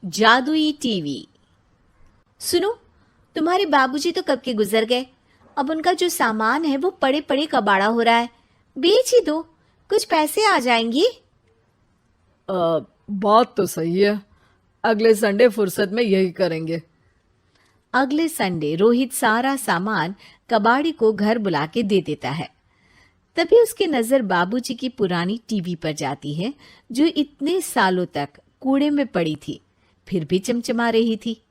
जादुई टीवी। सुनो, तुम्हारे बाबूजी तो कब के गुजर गए। अब उनका जो सामान है वो पड़े पड़े कबाड़ा हो रहा है। बेच ही दो, कुछ पैसे आ जाएंगी। बात तो सही है। अगले संडे फुर्सत में यही करेंगे। अगले संडे रोहित सारा सामान कबाड़ी को घर बुला के दे देता है। तभी उसकी नजर बाबूजी की पुरानी टीवी पर जाती है, जो इतने सालों तक कूड़े में पड़ी थी, फिर भी चमचमा रही थी।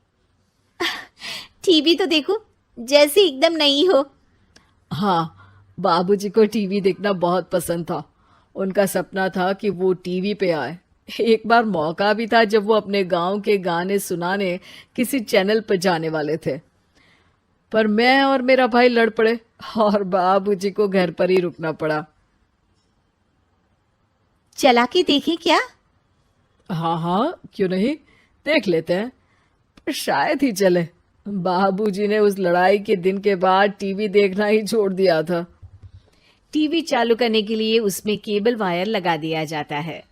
टीवी तो देखो, जैसे एकदम नई हो। हाँ, बाबूजी को टीवी देखना बहुत पसंद था। उनका सपना था कि वो टीवी पे आए। एक बार मौका भी था जब वो अपने गांव के गाने सुनाने किसी चैनल पर जाने वाले थे, पर मैं और मेरा भाई लड़ पड़े और बाबूजी को घर पर ही रुकना पड़ा। चला के देखें क्या? हाँ हाँ, क्यों नहीं, देख लेते हैं। पर शायद ही चले। बाबूजी ने उस लड़ाई के दिन के बाद टीवी देखना ही छोड़ दिया था। टीवी चालू करने के लिए उसमें केबल वायर लगा दिया जाता है।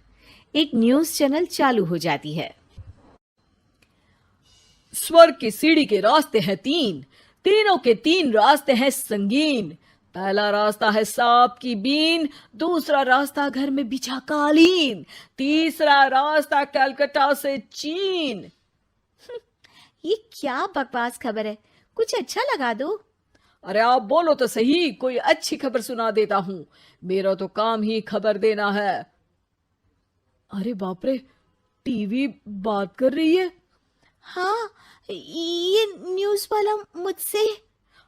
एक न्यूज चैनल चालू हो जाती है। स्वर्ग की सीढ़ी के रास्ते हैं तीन, तीनों के तीन रास्ते हैं संगीन। पहला रास्ता है सांप की बीन, दूसरा रास्ता घर में बिछा कालीन, तीसरा रास्ता कलकत्ता से चीन। ये क्या बकवास खबर है, कुछ अच्छा लगा दो। अरे आप बोलो तो सही, कोई अच्छी खबर सुना देता हूं। मेरा तो काम ही खबर देना है। अरे बाप रे, टीवी बात कर रही है। हाँ, ये न्यूज वाला मुझसे।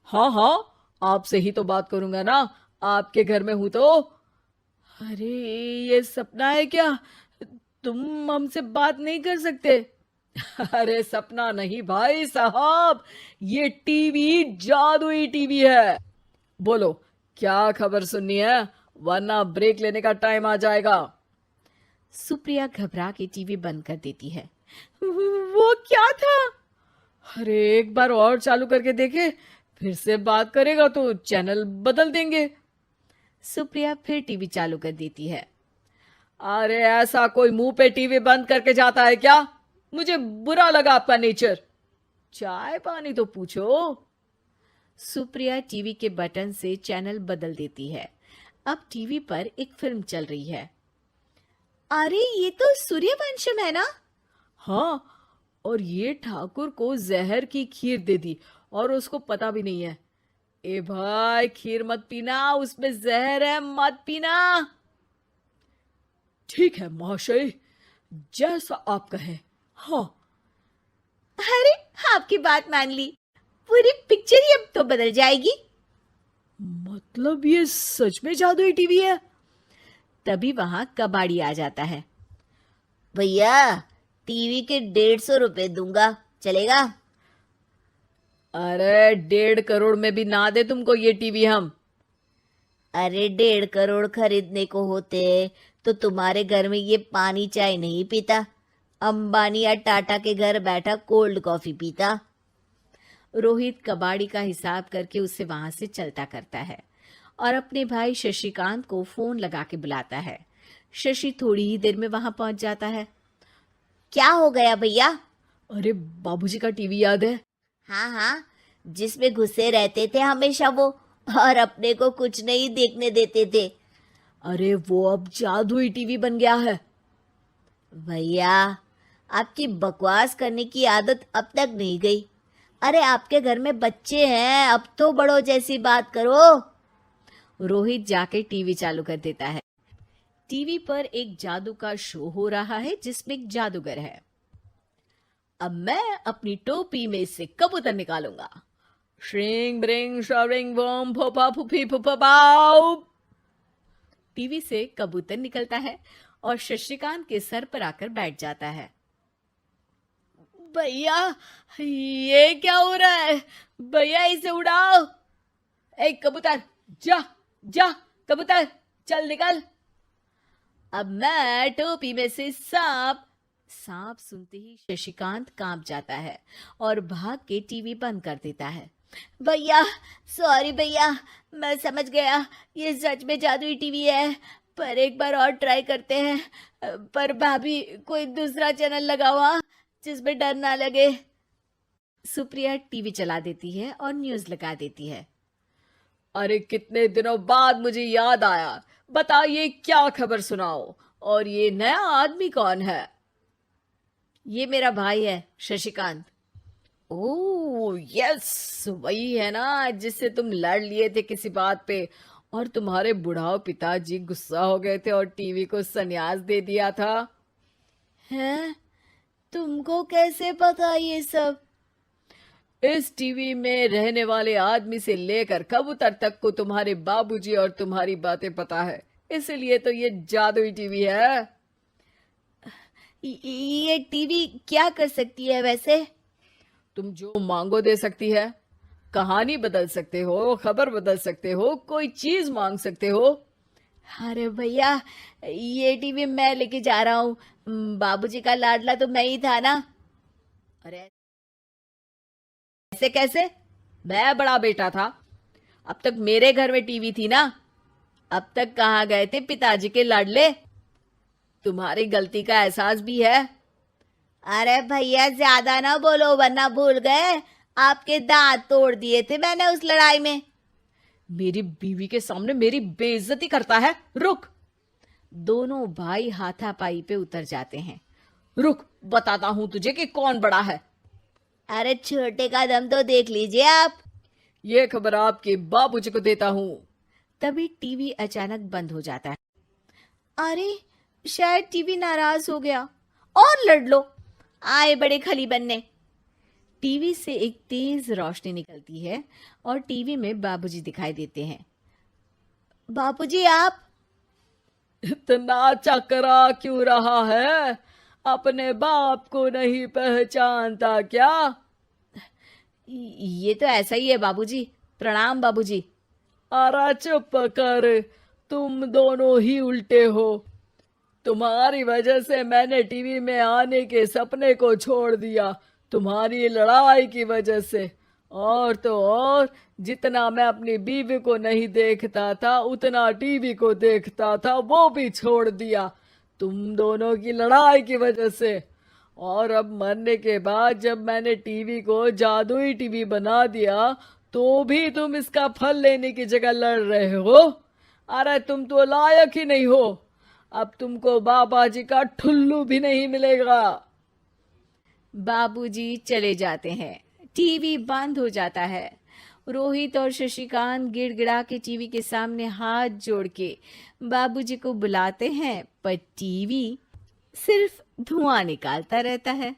हाँ हाँ, आपसे ही तो बात करूंगा ना, आपके घर में हूं तो। अरे, ये सपना है क्या? तुम हमसे बात नहीं कर सकते? अरे सपना नहीं भाई साहब, ये टीवी जादुई टीवी है। बोलो, क्या खबर सुननी है, वरना ब्रेक लेने का टाइम आ जाएगा। सुप्रिया घबरा के टीवी बंद कर देती है। वो क्या था? अरे एक बार और चालू करके देखे, फिर से बात करेगा तो चैनल बदल देंगे। सुप्रिया फिर टीवी चालू कर देती है। अरे ऐसा कोई मुंह पे टीवी बंद करके जाता है क्या? मुझे बुरा लगा आपका नेचर। चाय पानी तो पूछो। सुप्रिया टीवी के बटन से चैनल बदल देती है। अब टीवी पर एक फिल्म चल रही है। अरे ये तो सूर्यवंशम है ना? हाँ, और ये ठाकुर को जहर की खीर दे दी और उसको पता भी नहीं है। ए भाई, खीर मत पीना, उसमें जहर है, मत पीना। ठीक है महाशय, जैसा आप कहें। हाँ। अरे, आपकी बात मान ली, पूरी पिक्चर ही अब तो बदल जाएगी। मतलब ये सच में जादुई टीवी है? तभी वहां कबाड़ी आ जाता है। भैया, टीवी के 150 रुपए दूंगा, चलेगा? अरे 1.5 करोड़ में भी ना दे तुमको ये टीवी हम। अरे 1.5 करोड़ खरीदने को होते तो तुम्हारे घर में ये पानी चाय नहीं पीता, अंबानी या टाटा के घर बैठा कोल्ड कॉफी पीता। रोहित कबाड़ी का हिसाब करके उसे वहां से चलता करता है और अपने भाई शशिकांत को फोन लगा के बुलाता है। शशि थोड़ी ही देर में वहां पहुंच जाता है। क्या हो गया भैया? अरे बाबूजी का टीवी याद है? हाँ हाँ, जिसमें घुसे रहते थे हमेशा वो, और अपने को कुछ नहीं देखने देते थे। अरे वो अब जादुई टीवी बन गया है। भैया, आपकी बकवास करने की आदत अब तक नहीं गई। अरे आपके घर में बच्चे हैं, अब तो बड़ों जैसी बात करो। रोहित जाके टीवी चालू कर देता है। टीवी पर एक जादू का शो हो रहा है जिसमें एक जादूगर है। अब मैं अपनी टोपी में से कबूतर निकालूंगा। श्रिंग ब्रिंग शरिंग बम फोपा फुफी फुफा पाउ। टीवी से कबूतर निकलता है और शशिकांत के सर पर आकर बैठ जाता है। भैया, ये क्या हो रहा है? भैया इसे उड़ाओ। ए कबूतर, जा जा, कबूतर चल निकल। अब मैं टोपी में से सांप। सांप सुनते ही शशिकांत कांप जाता है और भाग के टीवी बंद कर देता है। भैया, सॉरी भैया, मैं समझ गया ये सच में जादुई टीवी है, पर एक बार और ट्राई करते हैं। पर भाभी, कोई दूसरा चैनल लगाओ। हाँ, जिसमें डर ना लगे। सुप्रिया टीवी चला देती है और न्यूज लगा देती है। अरे कितने दिनों बाद मुझे याद आया, बताइए क्या खबर सुनाओ। और ये नया आदमी कौन है? ये मेरा भाई है शशिकांत। ओह यस, वही है ना जिससे तुम लड़ लिए थे किसी बात पे, और तुम्हारे बुढ़ाओ पिताजी गुस्सा हो गए थे और टीवी को संन्यास दे दिया था। हैं? तुमको कैसे पता ये सब? इस टीवी में रहने वाले आदमी से लेकर कबूतर तक को तुम्हारे बाबूजी और तुम्हारी बातें पता है, इसीलिए तो ये जादुई टीवी है। ये टीवी क्या कर सकती है वैसे? तुम जो मांगो दे सकती है। कहानी बदल सकते हो, खबर बदल सकते हो, कोई चीज मांग सकते हो। अरे भैया, ये टीवी मैं लेके जा रहा हूँ। बाबूजी का लाडला तो मैं ही था ना। अरे ऐसे कैसे? मैं बड़ा बेटा था। अब तक मेरे घर में टीवी थी ना। अब तक कहाँ गए थे पिताजी के लाडले? तुम्हारी गलती का एहसास भी है। अरे भैया, ज्यादा ना बोलो वरना भूल गए आपके दांत तोड़ दिए थे मैंने उस लड़ाई में। मेरी बीवी के सामने मेरी बेइज्जती करता है। रुक। दोनों भाई हाथापाई पे उतर जाते हैं। रुक, बताता हूं तुझे कि कौन बड़ा है। अरे छोटे का दम तो देख लीजिए आप। ये खबर आपके बाबूजी को देता हूं। तभी टीवी अचानक बंद हो जाता है। अरे शायद टीवी नाराज हो गया। और लड़ लो, आए बड़े खली बनने। टीवी से एक तेज रोशनी निकलती है और टीवी में बाबूजी दिखाई देते हैं। बाबूजी आप? इतना चकरा क्यों रहा है? अपने बाप को नहीं पहचानता क्या? ये तो ऐसा ही है बाबूजी। प्रणाम बाबूजी। अरे चुप कर, तुम दोनों ही उल्टे हो। तुम्हारी वजह से मैंने टीवी में आने के सपने को छोड़ दिया, तुम्हारी लड़ाई की वजह से। और तो और, जितना मैं अपनी बीवी को नहीं देखता था उतना टीवी को देखता था, वो भी छोड़ दिया तुम दोनों की लड़ाई की वजह से। और अब मरने के बाद जब मैंने टीवी को जादुई टीवी बना दिया तो भी तुम इसका फल लेने की जगह लड़ रहे हो। अरे तुम तो लायक ही नहीं हो। अब तुमको बाबा जी का ठुल्लू भी नहीं मिलेगा। बाबूजी चले जाते हैं। टीवी बंद हो जाता है। रोहित और शशिकांत गिड़गिड़ा के टीवी के सामने हाथ जोड़ के बाबूजी को बुलाते हैं, पर टीवी सिर्फ धुआं निकालता रहता है।